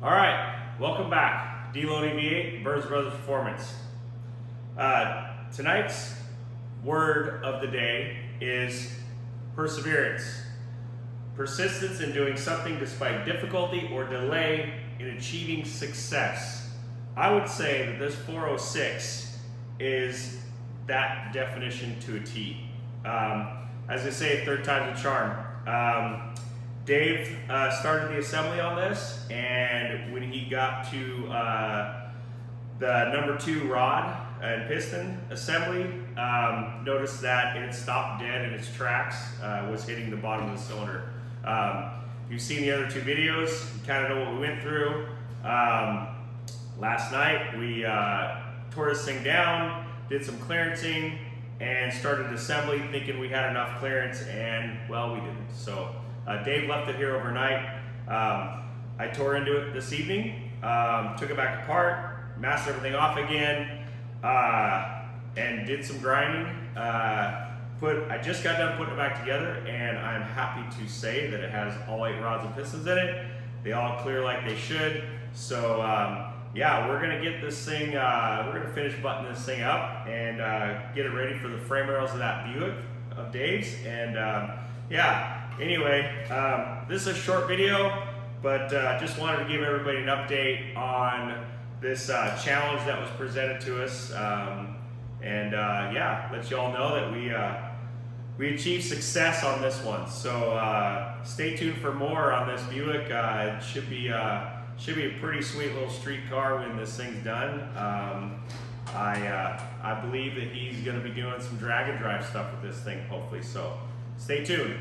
All right, welcome back. Deloading V8, Burns Brothers Performance. Tonight's word of the day is perseverance. Persistence in doing something despite difficulty or delay in achieving success. I would say that this 406 is that definition to a T. As they say, third time's a charm. Dave started the assembly on this, and when he got to the number 2 rod and piston assembly, noticed that it had stopped dead in its tracks, was hitting the bottom of the cylinder. If you've seen the other 2 videos, you kind of know what we went through. Last night we tore this thing down, did some clearancing, and started assembly thinking we had enough clearance, and well, we didn't. So Dave left it here overnight. I tore into it this evening, took it back apart, masked everything off again, and did some grinding. I just got done putting it back together, and I'm happy to say that it has all 8 rods and pistons in it. They all clear like they should. So yeah, we're gonna get this thing, we're gonna finish buttoning this thing up and get it ready for the frame rails of that Buick of Dave's. And yeah, anyway, this is a short video, but just wanted to give everybody an update on this challenge that was presented to us. Yeah, let you all know that we achieved success on this one. So stay tuned for more on this Buick. It should be a pretty sweet little street car when this thing's done. I believe that he's going to be doing some drag and drive stuff with this thing, hopefully. So stay tuned.